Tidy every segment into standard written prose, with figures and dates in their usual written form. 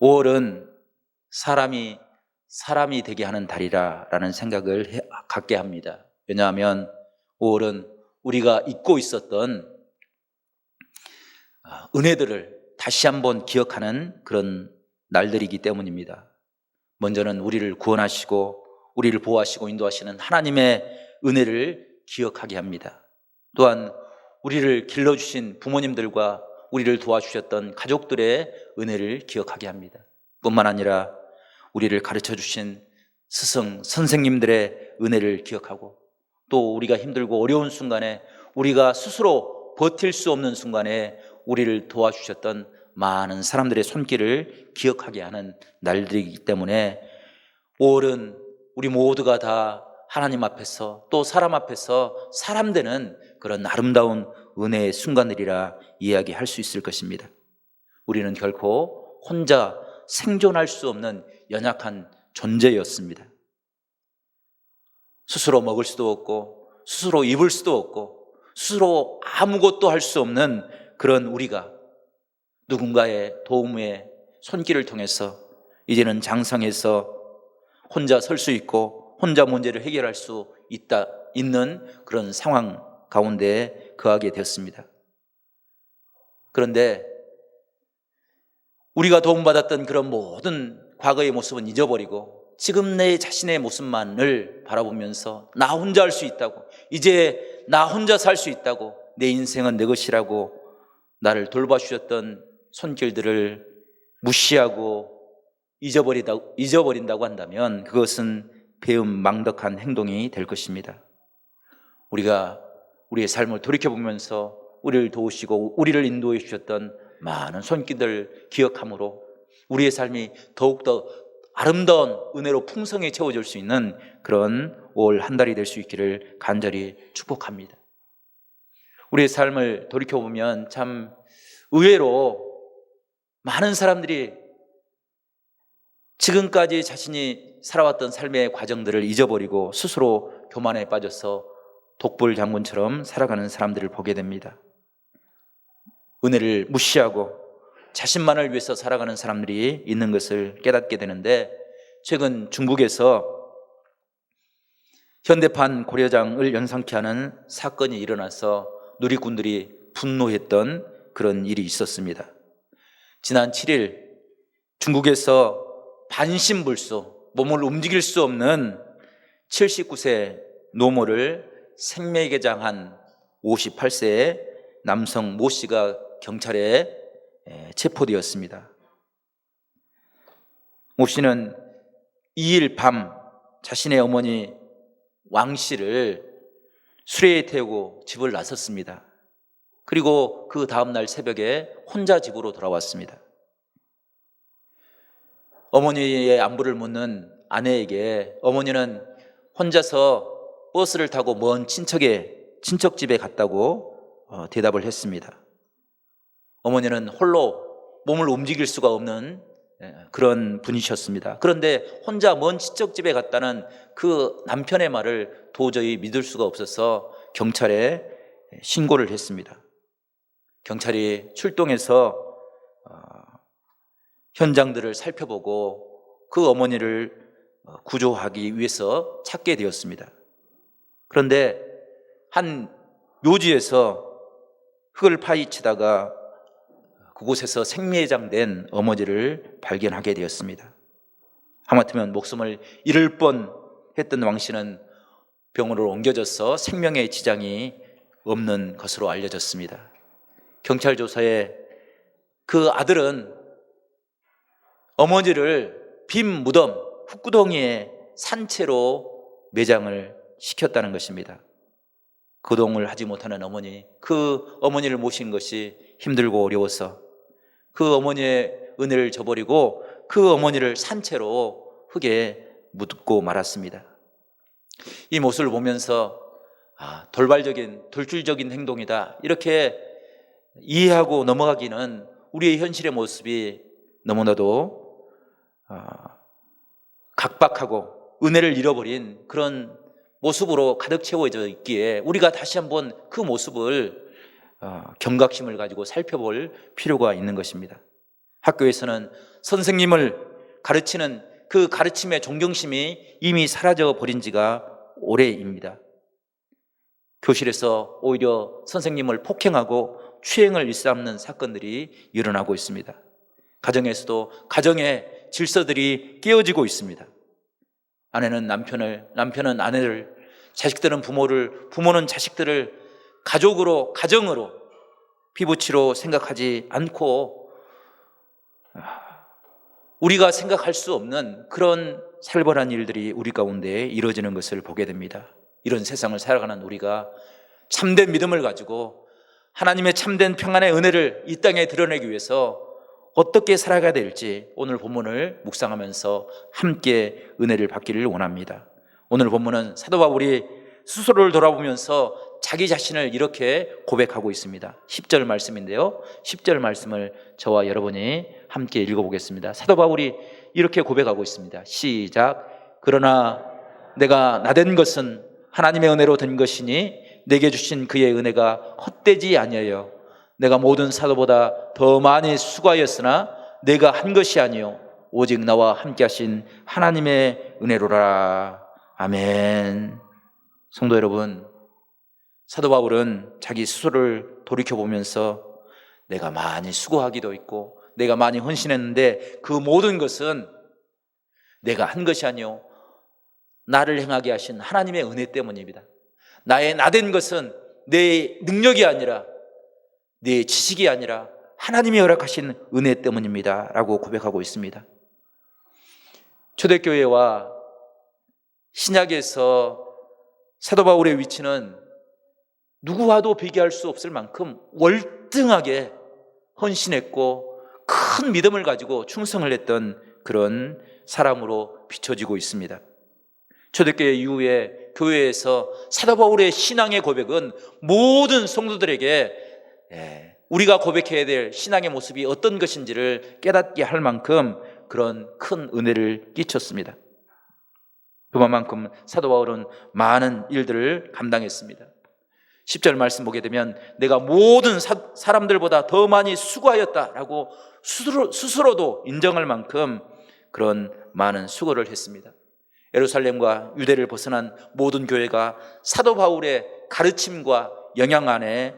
5월은 사람이 되게 하는 달이라는 생각을 갖게 합니다. 왜냐하면 5월은 우리가 잊고 있었던 은혜들을 다시 한번 기억하는 그런 날들이기 때문입니다. 먼저는 우리를 구원하시고 우리를 보호하시고 인도하시는 하나님의 은혜를 기억하게 합니다. 또한 우리를 길러주신 부모님들과 우리를 도와주셨던 가족들의 은혜를 기억하게 합니다. 뿐만 아니라 우리를 가르쳐주신 스승, 선생님들의 은혜를 기억하고 또 우리가 힘들고 어려운 순간에 우리가 스스로 버틸 수 없는 순간에 우리를 도와주셨던 많은 사람들의 손길을 기억하게 하는 날들이기 때문에 5월은 우리 모두가 다 하나님 앞에서 또 사람 앞에서 사람 되는 그런 아름다운 은혜의 순간들이라 이야기할 수 있을 것입니다. 우리는 결코 혼자 생존할 수 없는 연약한 존재였습니다. 스스로 먹을 수도 없고 스스로 입을 수도 없고 스스로 아무것도 할 수 없는 그런 우리가 누군가의 도움의 손길을 통해서 이제는 장성해서 혼자 설 수 있고 혼자 문제를 해결할 수 있는 그런 상황 가운데 거하게 되었습니다. 그런데 우리가 도움받았던 그런 모든 과거의 모습은 잊어버리고 지금 내 자신의 모습만을 바라보면서 나 혼자 할 수 있다고, 이제 나 혼자 살 수 있다고, 내 인생은 내 것이라고 나를 돌봐주셨던 손길들을 무시하고 잊어버린다고 한다면 그것은 배은망덕한 행동이 될 것입니다. 우리가 우리의 삶을 돌이켜보면서 우리를 도우시고 우리를 인도해 주셨던 많은 손길들 기억함으로 우리의 삶이 더욱더 아름다운 은혜로 풍성히 채워질 수 있는 그런 5월 한 달이 될 수 있기를 간절히 축복합니다. 우리의 삶을 돌이켜보면 참 의외로 많은 사람들이 지금까지 자신이 살아왔던 삶의 과정들을 잊어버리고 스스로 교만에 빠져서 독불장군처럼 살아가는 사람들을 보게 됩니다. 은혜를 무시하고 자신만을 위해서 살아가는 사람들이 있는 것을 깨닫게 되는데, 최근 중국에서 현대판 고려장을 연상케 하는 사건이 일어나서 누리꾼들이 분노했던 그런 일이 있었습니다. 지난 7일 중국에서 반신불수, 몸을 움직일 수 없는 79세 노모를 생매개장한 58세의 남성 모 씨가 경찰에 체포되었습니다. 모 씨는 2일 밤 자신의 어머니 왕 씨를 수레에 태우고 집을 나섰습니다. 그리고 그 다음날 새벽에 혼자 집으로 돌아왔습니다. 어머니의 안부를 묻는 아내에게 어머니는 혼자서 버스를 타고 먼 친척 집에 갔다고 대답을 했습니다. 어머니는 홀로 몸을 움직일 수가 없는 그런 분이셨습니다. 그런데 혼자 먼 친척 집에 갔다는 그 남편의 말을 도저히 믿을 수가 없어서 경찰에 신고를 했습니다. 경찰이 출동해서 현장들을 살펴보고 그 어머니를 구조하기 위해서 찾게 되었습니다. 그런데 한 묘지에서 흙을 파헤치다가 그곳에서 생매장된 어머니를 발견하게 되었습니다. 하마터면 목숨을 잃을 뻔했던 왕 씨는 병원으로 옮겨져서 생명의 지장이 없는 것으로 알려졌습니다. 경찰 조사에 그 아들은 어머니를 빈 무덤, 흙구덩이에 산채로 매장을 시켰다는 것입니다. 거동을 하지 못하는 어머니, 그 어머니를 모신 것이 힘들고 어려워서 그 어머니의 은혜를 저버리고 그 어머니를 산채로 흙에 묻고 말았습니다. 이 모습을 보면서 돌출적인 행동이다, 이렇게 이해하고 넘어가기는 우리의 현실의 모습이 너무나도 각박하고 은혜를 잃어버린 그런 모습으로 가득 채워져 있기에 우리가 다시 한번 그 모습을 경각심을 가지고 살펴볼 필요가 있는 것입니다. 학교에서는 선생님을 가르치는 그 가르침의 존경심이 이미 사라져 버린 지가 오래입니다. 교실에서 오히려 선생님을 폭행하고 추행을 일삼는 사건들이 일어나고 있습니다. 가정에서도 가정의 질서들이 깨어지고 있습니다. 아내는 남편을, 남편은 아내를, 자식들은 부모를, 부모는 자식들을 가족으로, 가정으로, 피부치로 생각하지 않고 우리가 생각할 수 없는 그런 살벌한 일들이 우리 가운데 이루어지는 것을 보게 됩니다. 이런 세상을 살아가는 우리가 참된 믿음을 가지고 하나님의 참된 평안의 은혜를 이 땅에 드러내기 위해서 어떻게 살아가야 될지 오늘 본문을 묵상하면서 함께 은혜를 받기를 원합니다. 오늘 본문은 사도 바울이 스스로를 돌아보면서 자기 자신을 이렇게 고백하고 있습니다. 10절 말씀인데요, 10절 말씀을 저와 여러분이 함께 읽어보겠습니다. 사도 바울이 이렇게 고백하고 있습니다. 시작. 그러나 내가 나된 것은 하나님의 은혜로 된 것이니 내게 주신 그의 은혜가 헛되지 아니하여 내가 모든 사도보다 더 많이 수고하였으나 내가 한 것이 아니요 오직 나와 함께 하신 하나님의 은혜로라. 아멘. 성도 여러분, 사도 바울은 자기 스스로를 돌이켜보면서 내가 많이 수고하기도 했고 내가 많이 헌신했는데 그 모든 것은 내가 한 것이 아니요 나를 행하게 하신 하나님의 은혜 때문입니다. 나의 나된 것은 내 능력이 아니라 내 지식이 아니라 하나님이 허락하신 은혜 때문입니다 라고 고백하고 있습니다. 초대교회와 신약에서 사도 바울의 위치는 누구와도 비교할 수 없을 만큼 월등하게 헌신했고 큰 믿음을 가지고 충성을 했던 그런 사람으로 비춰지고 있습니다. 초대교회 이후에 교회에서 사도 바울의 신앙의 고백은 모든 성도들에게 우리가 고백해야 될 신앙의 모습이 어떤 것인지를 깨닫게 할 만큼 그런 큰 은혜를 끼쳤습니다. 그만큼 사도 바울은 많은 일들을 감당했습니다. 10절 말씀 보게 되면 내가 모든 사람들보다 더 많이 수고하였다라고 스스로도 인정할 만큼 그런 많은 수고를 했습니다. 예루살렘과 유대를 벗어난 모든 교회가 사도 바울의 가르침과 영향 안에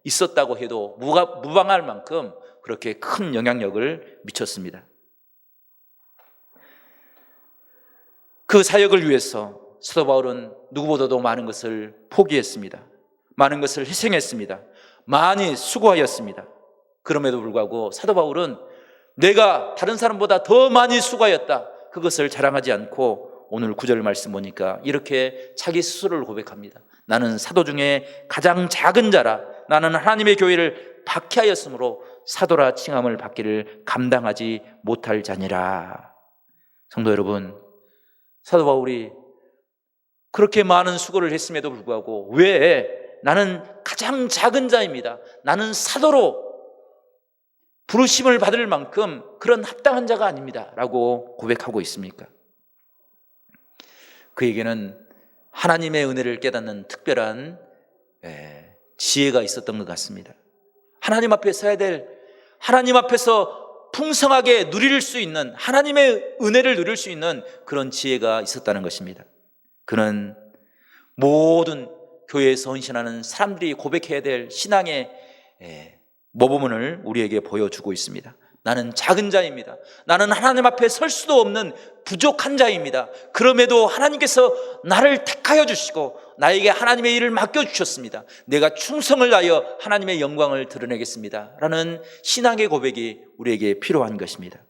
있었다고 해도 무방할 만큼 그렇게 큰 영향력을 미쳤습니다. 그 사역을 위해서 사도 바울은 누구보다도 많은 것을 포기했습니다. 많은 것을 희생했습니다. 많이 수고하였습니다. 그럼에도 불구하고 사도 바울은 내가 다른 사람보다 더 많이 수고하였다, 그것을 자랑하지 않고 오늘 9절 말씀 보니까 이렇게 자기 스스로를 고백합니다. 나는 사도 중에 가장 작은 자라. 나는 하나님의 교회를 박해하였으므로 사도라 칭함을 받기를 감당하지 못할 자니라. 성도 여러분, 사도 바울이 그렇게 많은 수고를 했음에도 불구하고 왜 나는 가장 작은 자입니다, 나는 사도로 부르심을 받을 만큼 그런 합당한 자가 아닙니다 라고 고백하고 있습니까? 그에게는 하나님의 은혜를 깨닫는 특별한 지혜가 있었던 것 같습니다. 하나님 앞에 서야 될, 하나님 앞에서 풍성하게 누릴 수 있는, 하나님의 은혜를 누릴 수 있는 그런 지혜가 있었다는 것입니다. 그는 모든 교회에서 헌신하는 사람들이 고백해야 될 신앙의 모범을 우리에게 보여주고 있습니다. 나는 작은 자입니다. 나는 하나님 앞에 설 수도 없는 부족한 자입니다. 그럼에도 하나님께서 나를 택하여 주시고 나에게 하나님의 일을 맡겨주셨습니다. 내가 충성을 다하여 하나님의 영광을 드러내겠습니다 라는 신앙의 고백이 우리에게 필요한 것입니다.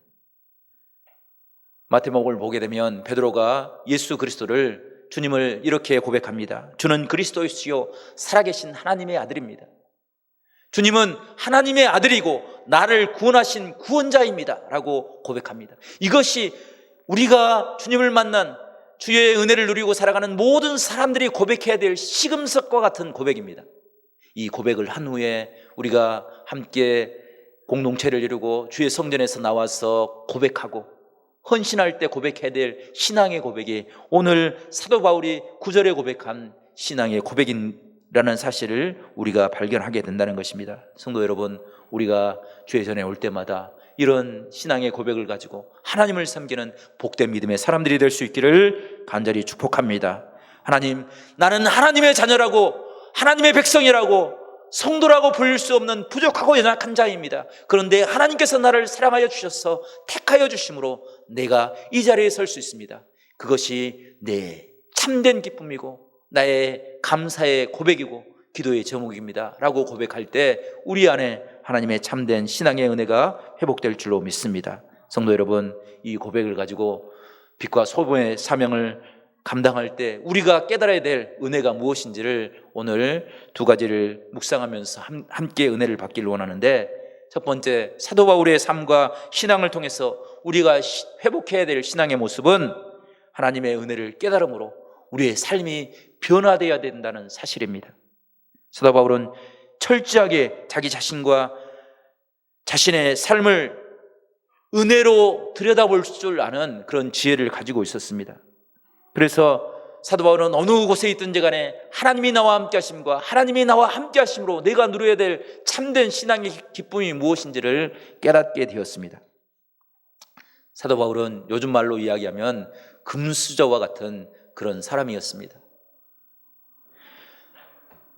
마태복음을 보게 되면 베드로가 예수 그리스도를, 주님을 이렇게 고백합니다. 주는 그리스도이시요 살아계신 하나님의 아들입니다. 주님은 하나님의 아들이고 나를 구원하신 구원자입니다 라고 고백합니다. 이것이 우리가 주님을 만난, 주의 은혜를 누리고 살아가는 모든 사람들이 고백해야 될 시금석과 같은 고백입니다. 이 고백을 한 후에 우리가 함께 공동체를 이루고 주의 성전에서 나와서 고백하고 헌신할 때 고백해야 될 신앙의 고백이 오늘 사도 바울이 9절에 고백한 신앙의 고백이라는 사실을 우리가 발견하게 된다는 것입니다. 성도 여러분, 우리가 주의 전에 올 때마다 이런 신앙의 고백을 가지고 하나님을 섬기는 복된 믿음의 사람들이 될 수 있기를 간절히 축복합니다. 하나님, 나는 하나님의 자녀라고, 하나님의 백성이라고, 성도라고 부를 수 없는 부족하고 연약한 자입니다. 그런데 하나님께서 나를 사랑하여 주셔서 택하여 주심으로 내가 이 자리에 설 수 있습니다. 그것이 내 참된 기쁨이고 나의 감사의 고백이고 기도의 제목입니다 라고 고백할 때 우리 안에 하나님의 참된 신앙의 은혜가 회복될 줄로 믿습니다. 성도 여러분, 이 고백을 가지고 빛과 소금의 사명을 감당할 때 우리가 깨달아야 될 은혜가 무엇인지를 오늘 두 가지를 묵상하면서 함께 은혜를 받기를 원하는데, 첫 번째, 사도 바울의 삶과 신앙을 통해서 우리가 회복해야 될 신앙의 모습은 하나님의 은혜를 깨달음으로 우리의 삶이 변화되어야 된다는 사실입니다. 사도 바울은 철저하게 자기 자신과 자신의 삶을 은혜로 들여다볼 줄 아는 그런 지혜를 가지고 있었습니다. 그래서 사도 바울은 어느 곳에 있든지 간에 하나님이 나와 함께 하심과 하나님이 나와 함께 하심으로 내가 누려야 될 참된 신앙의 기쁨이 무엇인지를 깨닫게 되었습니다. 사도 바울은 요즘 말로 이야기하면 금수저와 같은 그런 사람이었습니다.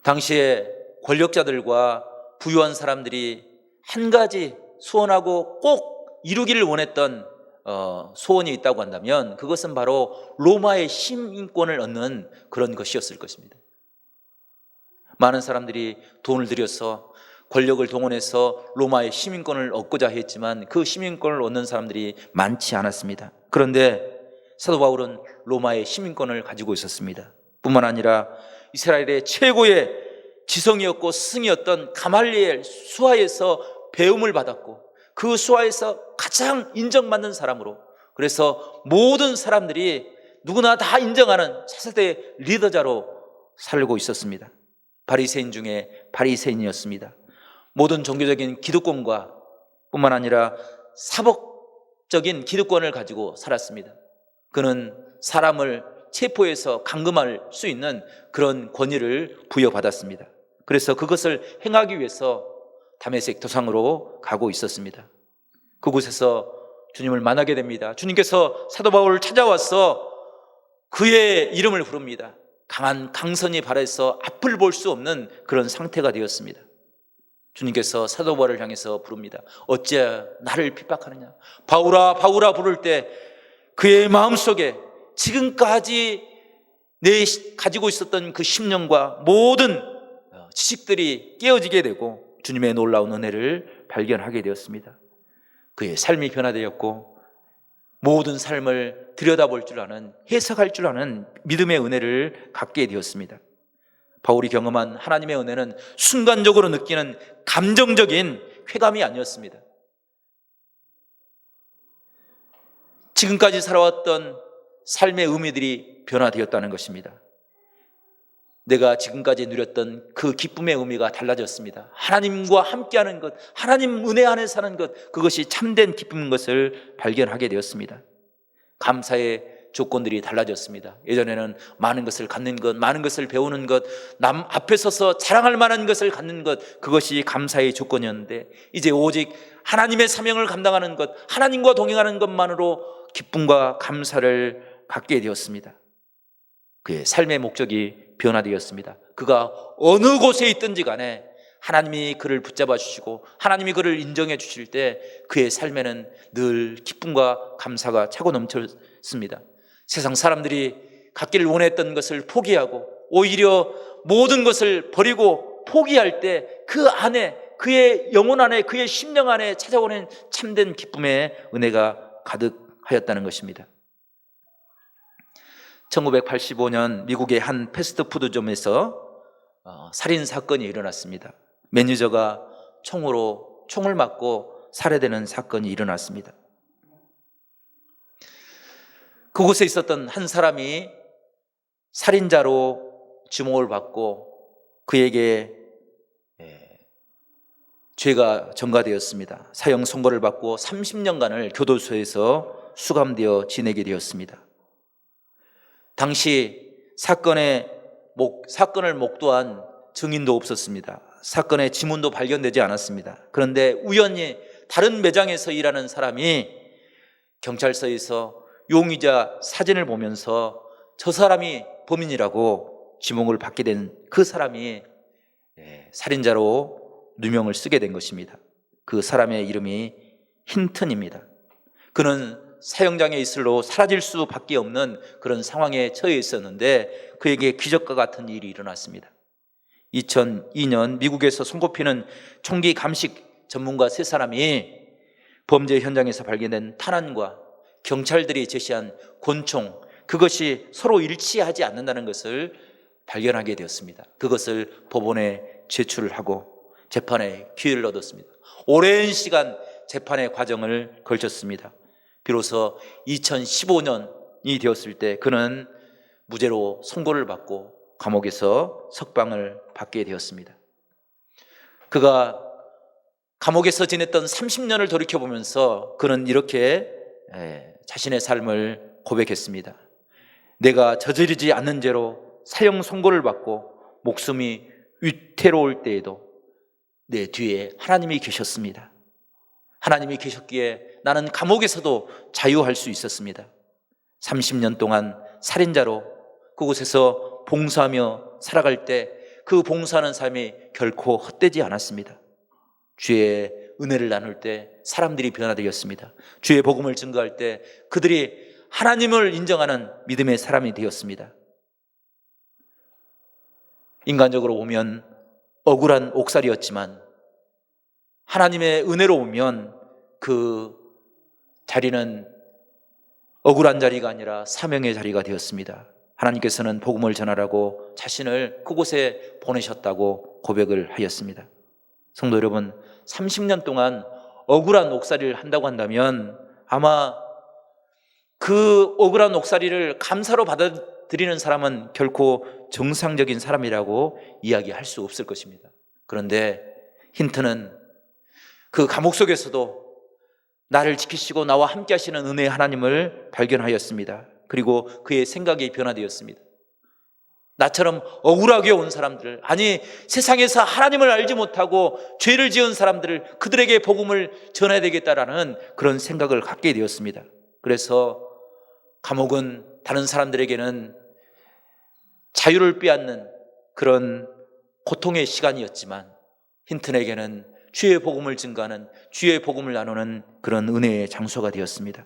당시에 권력자들과 부유한 사람들이 한 가지 소원하고 꼭 이루기를 원했던 소원이 있다고 한다면 그것은 바로 로마의 시민권을 얻는 그런 것이었을 것입니다. 많은 사람들이 돈을 들여서 권력을 동원해서 로마의 시민권을 얻고자 했지만 그 시민권을 얻는 사람들이 많지 않았습니다. 그런데 사도 바울은 로마의 시민권을 가지고 있었습니다. 뿐만 아니라 이스라엘의 최고의 지성이었고 스승이었던 가말리엘 수하에서 배움을 받았고 그 수하에서 가장 인정받는 사람으로, 그래서 모든 사람들이 누구나 다 인정하는 차세대 리더자로 살고 있었습니다. 바리새인 중에 바리새인이었습니다. 모든 종교적인 기득권과 뿐만 아니라 사법적인 기득권을 가지고 살았습니다. 그는 사람을 체포해서 감금할 수 있는 그런 권위를 부여받았습니다. 그래서 그것을 행하기 위해서 다메섹 도상으로 가고 있었습니다. 그곳에서 주님을 만나게 됩니다. 주님께서 사도 바울을 찾아와서 그의 이름을 부릅니다. 강한 강선이 발해서 앞을 볼 수 없는 그런 상태가 되었습니다. 주님께서 사도 바울을 향해서 부릅니다. 어찌하여 나를 핍박하느냐. 바울아 바울아 부를 때 그의 마음속에 지금까지 가지고 있었던 그 심령과 모든 지식들이 깨어지게 되고 주님의 놀라운 은혜를 발견하게 되었습니다. 그의 삶이 변화되었고 모든 삶을 들여다볼 줄 아는, 해석할 줄 아는 믿음의 은혜를 갖게 되었습니다. 바울이 경험한 하나님의 은혜는 순간적으로 느끼는 감정적인 쾌감이 아니었습니다. 지금까지 살아왔던 삶의 의미들이 변화되었다는 것입니다. 내가 지금까지 누렸던 그 기쁨의 의미가 달라졌습니다. 하나님과 함께하는 것, 하나님 은혜 안에 사는 것, 그것이 참된 기쁨인 것을 발견하게 되었습니다. 감사의 조건들이 달라졌습니다. 예전에는 많은 것을 갖는 것, 많은 것을 배우는 것, 남 앞에 서서 자랑할 만한 것을 갖는 것, 그것이 감사의 조건이었는데 이제 오직 하나님의 사명을 감당하는 것, 하나님과 동행하는 것만으로 기쁨과 감사를 갖게 되었습니다. 그의 삶의 목적이 변화되었습니다. 그가 어느 곳에 있든지 간에 하나님이 그를 붙잡아 주시고 하나님이 그를 인정해 주실 때 그의 삶에는 늘 기쁨과 감사가 차고 넘쳤습니다. 세상 사람들이 갖기를 원했던 것을 포기하고 오히려 모든 것을 버리고 포기할 때 그 안에, 그의 영혼 안에, 그의 심령 안에 찾아오는 참된 기쁨의 은혜가 가득하였다는 것입니다. 1985년 미국의 한 패스트푸드점에서 살인 사건이 일어났습니다. 매니저가 총을 맞고 살해되는 사건이 일어났습니다. 그곳에 있었던 한 사람이 살인자로 지목을 받고 그에게 죄가 전가되었습니다. 사형 선고를 받고 30년간을 교도소에서 수감되어 지내게 되었습니다. 당시 사건을 목도한 증인도 없었습니다. 사건의 지문도 발견되지 않았습니다. 그런데 우연히 다른 매장에서 일하는 사람이 경찰서에서 용의자 사진을 보면서 저 사람이 범인이라고 지목을 받게 된 그 사람이 살인자로 누명을 쓰게 된 것입니다. 그 사람의 이름이 힌튼입니다. 그는 사형장에 있을로 사라질 수밖에 없는 그런 상황에 처해 있었는데 그에게 기적과 같은 일이 일어났습니다. 2002년 미국에서 손꼽히는 총기 감식 전문가 3사람이 범죄 현장에서 발견된 탄환과 경찰들이 제시한 권총, 그것이 서로 일치하지 않는다는 것을 발견하게 되었습니다. 그것을 법원에 제출을 하고 재판에 기회를 얻었습니다. 오랜 시간 재판의 과정을 걸쳤습니다. 비로소 2015년이 되었을 때 그는 무죄로 선고를 받고 감옥에서 석방을 받게 되었습니다. 그가 감옥에서 지냈던 30년을 돌이켜보면서 그는 이렇게 자신의 삶을 고백했습니다. 내가 저지르지 않는 죄로 사형 선고를 받고 목숨이 위태로울 때에도 내 뒤에 하나님이 계셨습니다. 하나님이 계셨기에 나는 감옥에서도 자유할 수 있었습니다. 30년 동안 살인자로 그곳에서 봉사하며 살아갈 때 그 봉사하는 삶이 결코 헛되지 않았습니다. 주의 은혜를 나눌 때 사람들이 변화되었습니다. 주의 복음을 증거할 때 그들이 하나님을 인정하는 믿음의 사람이 되었습니다. 인간적으로 보면 억울한 옥살이였지만 하나님의 은혜로 보면 그 자리는 억울한 자리가 아니라 사명의 자리가 되었습니다. 하나님께서는 복음을 전하라고 자신을 그곳에 보내셨다고 고백을 하였습니다. 성도 여러분, 30년 동안 억울한 옥살이를 한다고 한다면 아마 그 억울한 옥살이를 감사로 받아들이는 사람은 결코 정상적인 사람이라고 이야기할 수 없을 것입니다. 그런데 힌트는 그 감옥 속에서도 나를 지키시고 나와 함께 하시는 은혜의 하나님을 발견하였습니다. 그리고 그의 생각이 변화되었습니다. 나처럼 억울하게 온 사람들, 아니 세상에서 하나님을 알지 못하고 죄를 지은 사람들을 그들에게 복음을 전해야 되겠다라는 그런 생각을 갖게 되었습니다. 그래서 감옥은 다른 사람들에게는 자유를 빼앗는 그런 고통의 시간이었지만 힌튼에게는 주의 복음을 증거하는, 주의 복음을 나누는 그런 은혜의 장소가 되었습니다.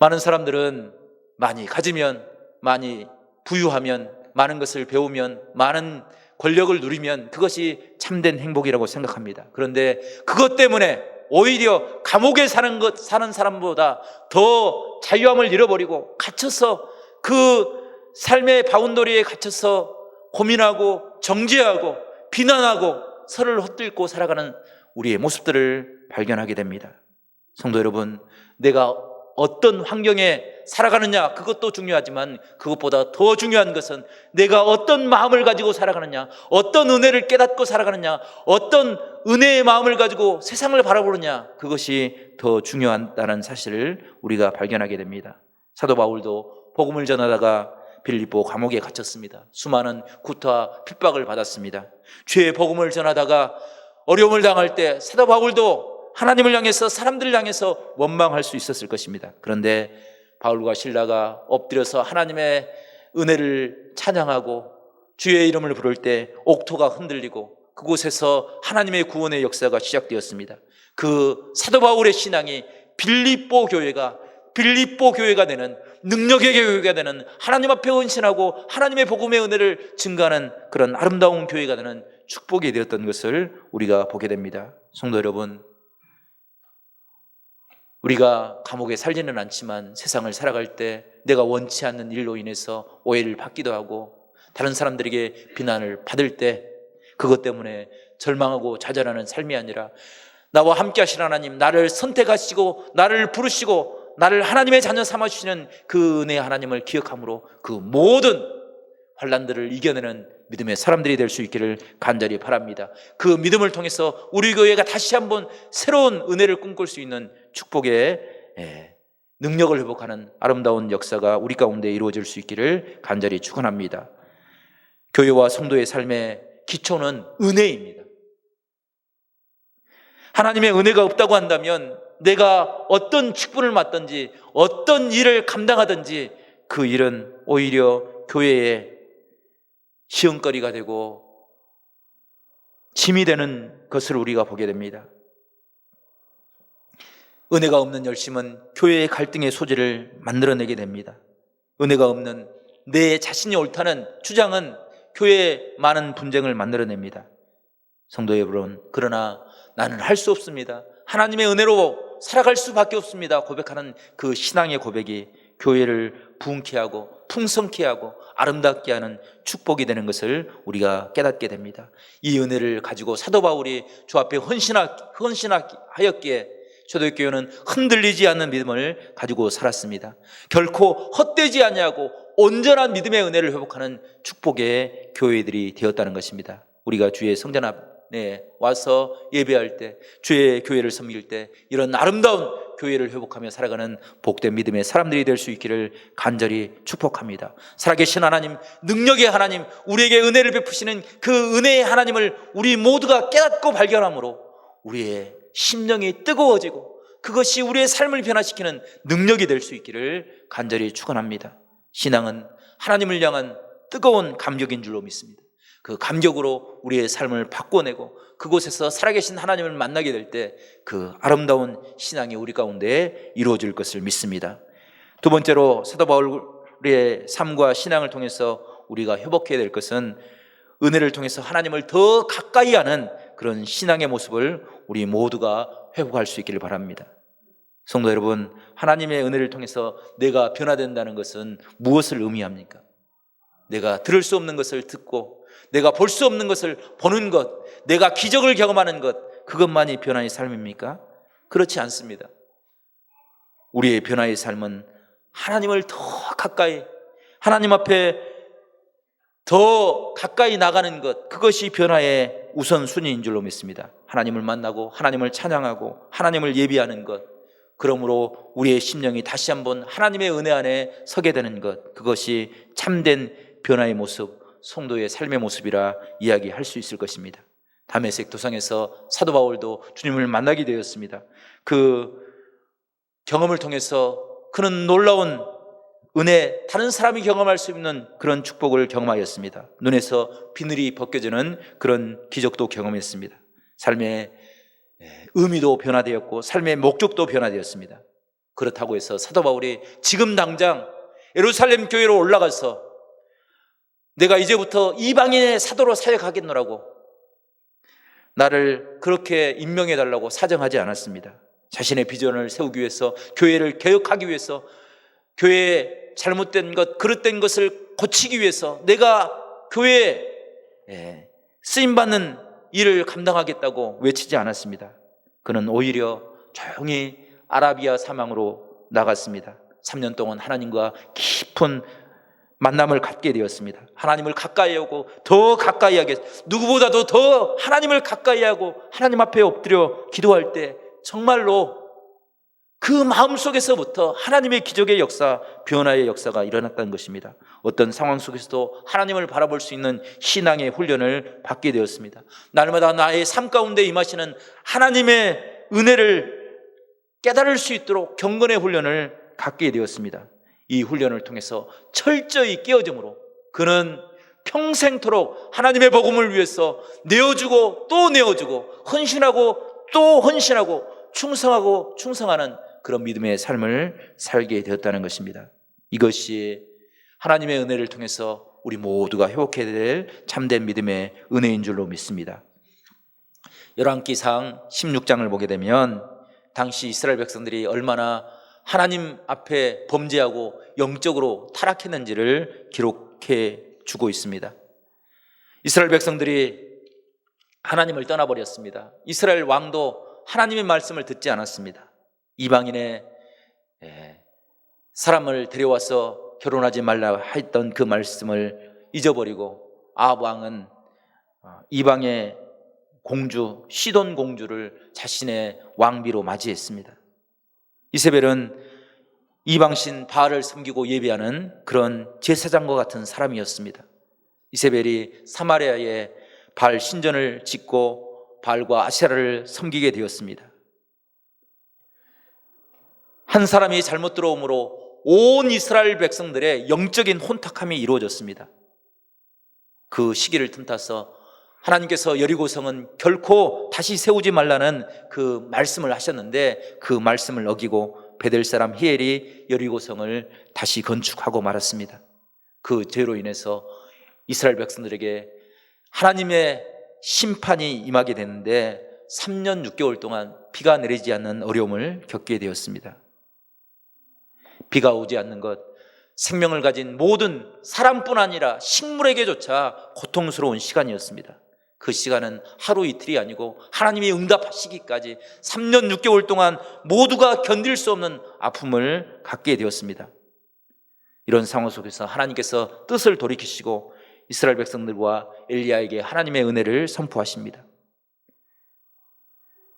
많은 사람들은 많이 가지면, 많이 부유하면, 많은 것을 배우면, 많은 권력을 누리면 그것이 참된 행복이라고 생각합니다. 그런데 그것 때문에 오히려 감옥에 사는 사람보다 더 자유함을 잃어버리고 갇혀서 그 삶의 바운더리에 갇혀서 고민하고 정죄하고 비난하고 서로를 헛들고 살아가는 우리의 모습들을 발견하게 됩니다. 성도 여러분, 내가 어떤 환경에 살아가느냐 그것도 중요하지만 그것보다 더 중요한 것은 내가 어떤 마음을 가지고 살아가느냐, 어떤 은혜를 깨닫고 살아가느냐, 어떤 은혜의 마음을 가지고 세상을 바라보느냐, 그것이 더 중요하다는 사실을 우리가 발견하게 됩니다. 사도 바울도 복음을 전하다가 빌립보 감옥에 갇혔습니다. 수많은 구타와 핍박을 받았습니다. 죄의 복음을 전하다가 어려움을 당할 때 사도 바울도 하나님을 향해서, 사람들을 향해서 원망할 수 있었을 것입니다. 그런데 바울과 실라가 엎드려서 하나님의 은혜를 찬양하고 주의 이름을 부를 때 옥토가 흔들리고 그곳에서 하나님의 구원의 역사가 시작되었습니다. 그 사도 바울의 신앙이 빌립보 교회가 되는, 능력의 교회가 되는, 하나님 앞에 헌신하고 하나님의 복음의 은혜를 증거하는 그런 아름다운 교회가 되는 축복이 되었던 것을 우리가 보게 됩니다. 성도 여러분, 우리가 감옥에 살지는 않지만 세상을 살아갈 때 내가 원치 않는 일로 인해서 오해를 받기도 하고 다른 사람들에게 비난을 받을 때 그것 때문에 절망하고 좌절하는 삶이 아니라 나와 함께 하신 하나님, 나를 선택하시고 나를 부르시고 나를 하나님의 자녀 삼아주시는 그 은혜의 하나님을 기억함으로 그 모든 환난들을 이겨내는 믿음의 사람들이 될 수 있기를 간절히 바랍니다. 그 믿음을 통해서 우리 교회가 다시 한번 새로운 은혜를 꿈꿀 수 있는 축복의 능력을 회복하는 아름다운 역사가 우리 가운데 이루어질 수 있기를 간절히 축원합니다. 교회와 성도의 삶의 기초는 은혜입니다. 하나님의 은혜가 없다고 한다면 내가 어떤 직분을 맡든지 어떤 일을 감당하든지 그 일은 오히려 교회의 시험거리가 되고 짐이 되는 것을 우리가 보게 됩니다. 은혜가 없는 열심은 교회의 갈등의 소지를 만들어내게 됩니다. 은혜가 없는 내 자신이 옳다는 주장은 교회에 많은 분쟁을 만들어냅니다. 성도 여러분, 그러나 나는 할 수 없습니다, 하나님의 은혜로 살아갈 수밖에 없습니다 고백하는 그 신앙의 고백이 교회를 부흥케 하고 풍성케 하고 아름답게 하는 축복이 되는 것을 우리가 깨닫게 됩니다. 이 은혜를 가지고 사도 바울이 주 앞에 헌신하였기에 초대교회는 흔들리지 않는 믿음을 가지고 살았습니다. 결코 헛되지 아니하고 온전한 믿음의 은혜를 회복하는 축복의 교회들이 되었다는 것입니다. 우리가 주의 성전 앞에 와서 예배할 때, 주의 교회를 섬길 때 이런 아름다운 교회를 회복하며 살아가는 복된 믿음의 사람들이 될 수 있기를 간절히 축복합니다. 살아계신 하나님, 능력의 하나님, 우리에게 은혜를 베푸시는 그 은혜의 하나님을 우리 모두가 깨닫고 발견함으로 우리의 심령이 뜨거워지고 그것이 우리의 삶을 변화시키는 능력이 될 수 있기를 간절히 축원합니다. 신앙은 하나님을 향한 뜨거운 감격인 줄로 믿습니다. 그 감격으로 우리의 삶을 바꿔내고 그곳에서 살아계신 하나님을 만나게 될 때 그 아름다운 신앙이 우리 가운데 이루어질 것을 믿습니다. 두 번째로 사도 바울의 삶과 신앙을 통해서 우리가 회복해야 될 것은 은혜를 통해서 하나님을 더 가까이 하는 그런 신앙의 모습을 우리 모두가 회복할 수 있기를 바랍니다. 성도 여러분, 하나님의 은혜를 통해서 내가 변화된다는 것은 무엇을 의미합니까? 내가 들을 수 없는 것을 듣고 내가 볼 수 없는 것을 보는 것, 내가 기적을 경험하는 것, 그것만이 변화의 삶입니까? 그렇지 않습니다. 우리의 변화의 삶은 하나님을 더 가까이, 하나님 앞에 더 가까이 나가는 것, 그것이 변화의 우선순위인 줄로 믿습니다. 하나님을 만나고 하나님을 찬양하고 하나님을 예비하는 것, 그러므로 우리의 심령이 다시 한번 하나님의 은혜 안에 서게 되는 것, 그것이 참된 변화의 모습, 성도의 삶의 모습이라 이야기할 수 있을 것입니다. 다메섹 도상에서 사도 바울도 주님을 만나게 되었습니다. 그 경험을 통해서 그는 놀라운 은혜, 다른 사람이 경험할 수 있는 그런 축복을 경험하였습니다. 눈에서 비늘이 벗겨지는 그런 기적도 경험했습니다. 삶의 의미도 변화되었고 삶의 목적도 변화되었습니다. 그렇다고 해서 사도 바울이 지금 당장 예루살렘 교회로 올라가서 내가 이제부터 이방인의 사도로 사역하겠노라고 나를 그렇게 임명해달라고 사정하지 않았습니다. 자신의 비전을 세우기 위해서, 교회를 개혁하기 위해서, 교회의 잘못된 것, 그릇된 것을 고치기 위해서 내가 교회에 쓰임받는 일을 감당하겠다고 외치지 않았습니다. 그는 오히려 조용히 아라비아 사망으로 나갔습니다. 3년 동안 하나님과 깊은 만남을 갖게 되었습니다. 하나님을 가까이 하고 더 가까이 하게, 누구보다도 더 하나님을 가까이 하고 하나님 앞에 엎드려 기도할 때 정말로 그 마음속에서부터 하나님의 기적의 역사, 변화의 역사가 일어났다는 것입니다. 어떤 상황 속에서도 하나님을 바라볼 수 있는 신앙의 훈련을 받게 되었습니다. 날마다 나의 삶 가운데 임하시는 하나님의 은혜를 깨달을 수 있도록 경건의 훈련을 갖게 되었습니다. 이 훈련을 통해서 철저히 깨어짐으로 그는 평생토록 하나님의 복음을 위해서 내어주고 또 내어주고 헌신하고 또 헌신하고 충성하고 충성하는 그런 믿음의 삶을 살게 되었다는 것입니다. 이것이 하나님의 은혜를 통해서 우리 모두가 회복해야 될 참된 믿음의 은혜인 줄로 믿습니다. 열왕기상 16장을 보게 되면 당시 이스라엘 백성들이 얼마나 하나님 앞에 범죄하고 영적으로 타락했는지를 기록해 주고 있습니다. 이스라엘 백성들이 하나님을 떠나버렸습니다. 이스라엘 왕도 하나님의 말씀을 듣지 않았습니다. 이방인의 사람을 데려와서 결혼하지 말라 했던 그 말씀을 잊어버리고 아합 왕은 이방의 공주 시돈 공주를 자신의 왕비로 맞이했습니다. 이세벨은 이방신 바알을 섬기고 예배하는 그런 제사장과 같은 사람이었습니다. 이세벨이 사마리아에 바알 신전을 짓고 바알과 아세라를 섬기게 되었습니다. 한 사람이 잘못 들어옴으로 온 이스라엘 백성들의 영적인 혼탁함이 이루어졌습니다. 그 시기를 틈타서 하나님께서 여리고성은 결코 다시 세우지 말라는 그 말씀을 하셨는데, 그 말씀을 어기고 베델 사람 히엘이 여리고성을 다시 건축하고 말았습니다. 그 죄로 인해서 이스라엘 백성들에게 하나님의 심판이 임하게 됐는데 3년 6개월 동안 비가 내리지 않는 어려움을 겪게 되었습니다. 비가 오지 않는 것, 생명을 가진 모든 사람뿐 아니라 식물에게조차 고통스러운 시간이었습니다. 그 시간은 하루 이틀이 아니고 하나님이 응답하시기까지 3년 6개월 동안 모두가 견딜 수 없는 아픔을 갖게 되었습니다. 이런 상황 속에서 하나님께서 뜻을 돌이키시고 이스라엘 백성들과 엘리야에게 하나님의 은혜를 선포하십니다.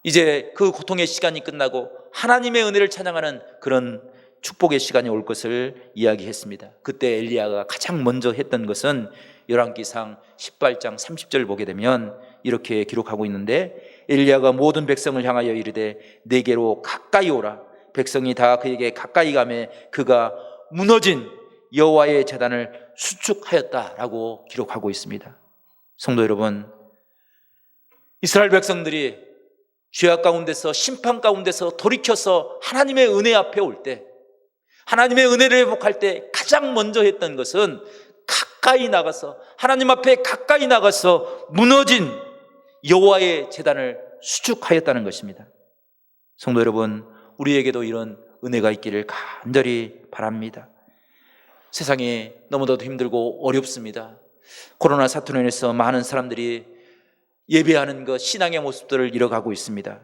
이제 그 고통의 시간이 끝나고 하나님의 은혜를 찬양하는 그런 축복의 시간이 올 것을 이야기했습니다. 그때 엘리야가 가장 먼저 했던 것은 열왕기상 18장 30절 보게 되면 이렇게 기록하고 있는데, 엘리야가 모든 백성을 향하여 이르되 내게로 가까이 오라. 백성이 다 그에게 가까이 가매 그가 무너진 여호와의 제단을 수축하였다라고 기록하고 있습니다. 성도 여러분, 이스라엘 백성들이 죄악 가운데서 심판 가운데서 돌이켜서 하나님의 은혜 앞에 올 때, 하나님의 은혜를 회복할 때 가장 먼저 했던 것은 가까이 나가서, 하나님 앞에 가까이 나가서 무너진 여호와의 제단을 수축하였다는 것입니다. 성도 여러분, 우리에게도 이런 은혜가 있기를 간절히 바랍니다. 세상이 너무나도 힘들고 어렵습니다. 코로나 사태로 인해서 많은 사람들이 예배하는 것, 신앙의 모습들을 잃어가고 있습니다.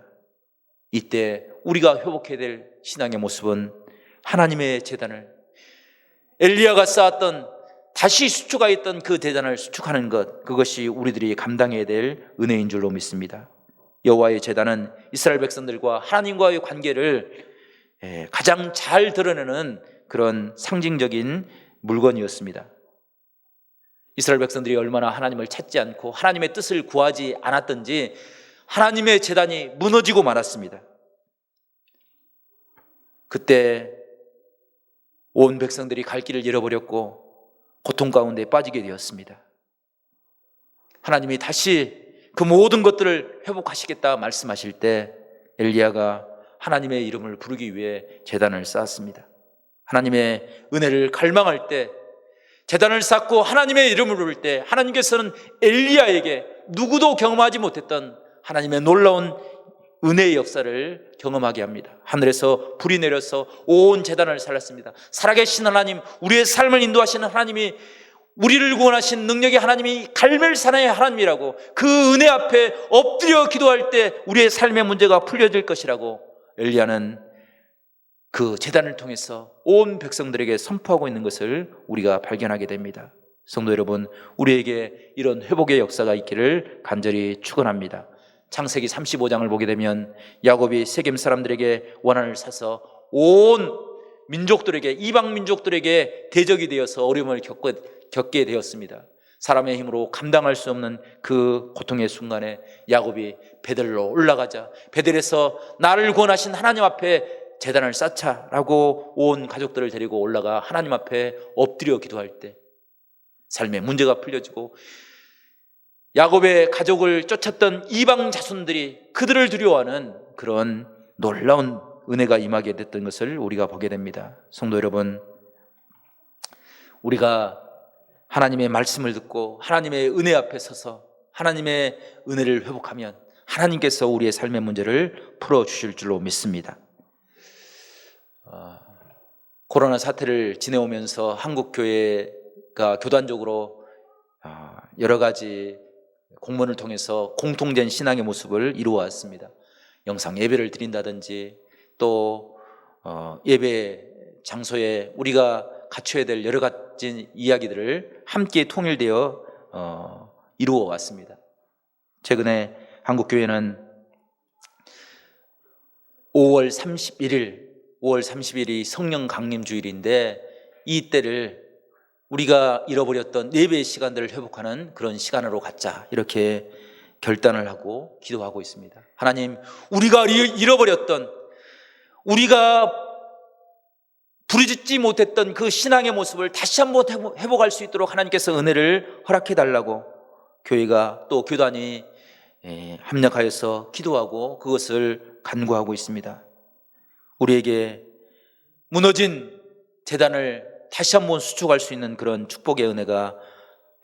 이때 우리가 회복해야 될 신앙의 모습은 하나님의 제단을, 엘리야가 쌓았던, 다시 수축하였던 그 제단을 수축하는 것, 그것이 우리들이 감당해야 될 은혜인 줄로 믿습니다. 여호와의 제단은 이스라엘 백성들과 하나님과의 관계를 가장 잘 드러내는 그런 상징적인 물건이었습니다. 이스라엘 백성들이 얼마나 하나님을 찾지 않고 하나님의 뜻을 구하지 않았던지 하나님의 제단이 무너지고 말았습니다. 그때 온 백성들이 갈 길을 잃어버렸고 고통 가운데 빠지게 되었습니다. 하나님이 다시 그 모든 것들을 회복하시겠다 말씀하실 때 엘리야가 하나님의 이름을 부르기 위해 제단을 쌓았습니다. 하나님의 은혜를 갈망할 때, 제단을 쌓고 하나님의 이름을 부를 때 하나님께서는 엘리야에게 누구도 경험하지 못했던 하나님의 놀라운 은혜의 역사를 경험하게 합니다. 하늘에서 불이 내려서 온 제단을 살랐습니다. 살아계신 하나님, 우리의 삶을 인도하시는 하나님이, 우리를 구원하신 능력의 하나님이 갈멜산의 하나님이라고, 그 은혜 앞에 엎드려 기도할 때 우리의 삶의 문제가 풀려질 것이라고 엘리야는 그 제단을 통해서 온 백성들에게 선포하고 있는 것을 우리가 발견하게 됩니다. 성도 여러분, 우리에게 이런 회복의 역사가 있기를 간절히 축원합니다. 창세기 35장을 보게 되면 야곱이 세겜 사람들에게 원한을 사서 온 민족들에게, 이방 민족들에게 대적이 되어서 어려움을 겪게 되었습니다. 사람의 힘으로 감당할 수 없는 그 고통의 순간에 야곱이 베델로 올라가자, 베델에서 나를 구원하신 하나님 앞에 제단을 쌓자라고 온 가족들을 데리고 올라가 하나님 앞에 엎드려 기도할 때 삶의 문제가 풀려지고, 야곱의 가족을 쫓았던 이방 자손들이 그들을 두려워하는 그런 놀라운 은혜가 임하게 됐던 것을 우리가 보게 됩니다. 성도 여러분, 우리가 하나님의 말씀을 듣고 하나님의 은혜 앞에 서서 하나님의 은혜를 회복하면 하나님께서 우리의 삶의 문제를 풀어주실 줄로 믿습니다. 코로나 사태를 지내오면서 한국교회가 교단적으로 여러 가지 공문을 통해서 공통된 신앙의 모습을 이루어왔습니다. 영상 예배를 드린다든지 또 예배 장소에 우리가 갖춰야 될 여러 가지 이야기들을 함께 통일되어 이루어왔습니다. 최근에 한국교회는 5월 30일이 성령 강림 주일인데, 이 때를 우리가 잃어버렸던 예배의 시간들을 회복하는 그런 시간으로 갖자, 이렇게 결단을 하고 기도하고 있습니다. 하나님, 우리가 잃어버렸던, 우리가 부르짖지 못했던 그 신앙의 모습을 다시 한번 회복할 수 있도록 하나님께서 은혜를 허락해 달라고 교회가 또 교단이 합력하여서 기도하고 그것을 간구하고 있습니다. 우리에게 무너진 재단을 다시 한번 수축할 수 있는 그런 축복의 은혜가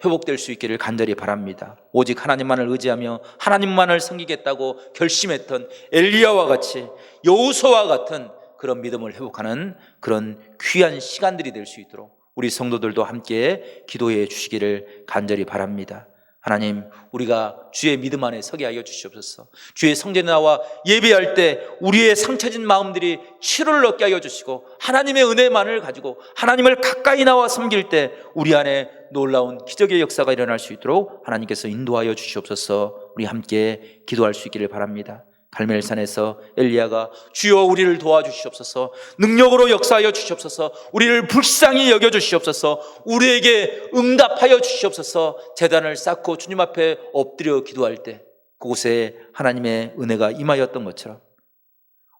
회복될 수 있기를 간절히 바랍니다. 오직 하나님만을 의지하며 하나님만을 섬기겠다고 결심했던 엘리야와 같이, 여호수아와 같은 그런 믿음을 회복하는 그런 귀한 시간들이 될 수 있도록 우리 성도들도 함께 기도해 주시기를 간절히 바랍니다. 하나님, 우리가 주의 믿음 안에 서게 하여 주시옵소서. 주의 성전에 나와 예배할 때 우리의 상처진 마음들이 치료를 얻게 하여 주시고, 하나님의 은혜만을 가지고 하나님을 가까이 나와 섬길 때 우리 안에 놀라운 기적의 역사가 일어날 수 있도록 하나님께서 인도하여 주시옵소서. 우리 함께 기도할 수 있기를 바랍니다. 갈멜산에서 엘리야가 주여 우리를 도와주시옵소서, 능력으로 역사하여 주시옵소서, 우리를 불쌍히 여겨주시옵소서, 우리에게 응답하여 주시옵소서, 제단을 쌓고 주님 앞에 엎드려 기도할 때 그곳에 하나님의 은혜가 임하였던 것처럼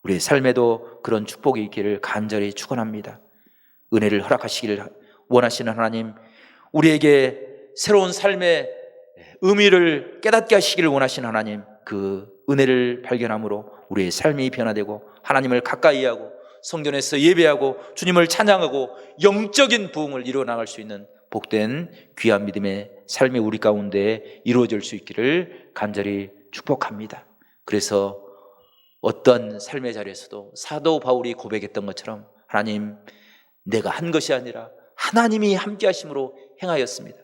우리의 삶에도 그런 축복이 있기를 간절히 축원합니다. 은혜를 허락하시기를 원하시는 하나님, 우리에게 새로운 삶의 의미를 깨닫게 하시기를 원하시는 하나님, 그 은혜를 발견함으로 우리의 삶이 변화되고 하나님을 가까이 하고 성전에서 예배하고 주님을 찬양하고 영적인 부흥을 이루어나갈 수 있는 복된 귀한 믿음의 삶이 우리 가운데 이루어질 수 있기를 간절히 축복합니다. 그래서 어떤 삶의 자리에서도 사도 바울이 고백했던 것처럼, 하나님, 내가 한 것이 아니라 하나님이 함께 하심으로 행하였습니다.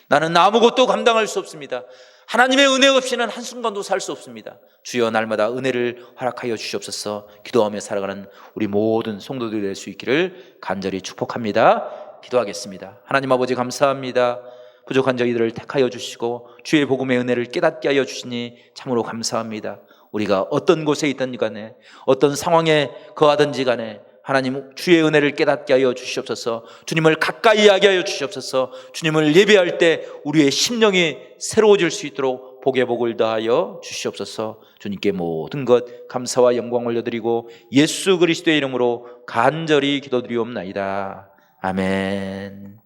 나는 아무것도 감당할 수 없습니다. 하나님의 은혜 없이는 한순간도 살 수 없습니다. 주여 날마다 은혜를 허락하여 주시옵소서. 기도하며 살아가는 우리 모든 성도들이 될 수 있기를 간절히 축복합니다. 기도하겠습니다. 하나님 아버지, 감사합니다. 부족한 저희들을 택하여 주시고 주의 복음의 은혜를 깨닫게 하여 주시니 참으로 감사합니다. 우리가 어떤 곳에 있든지 간에, 어떤 상황에 거하든지 간에 하나님 주의 은혜를 깨닫게 하여 주시옵소서. 주님을 가까이 하게 하여 주시옵소서. 주님을 예배할 때 우리의 심령이 새로워질 수 있도록 복의 복을 더하여 주시옵소서. 주님께 모든 것 감사와 영광 올려드리고 예수 그리스도의 이름으로 간절히 기도드리옵나이다. 아멘.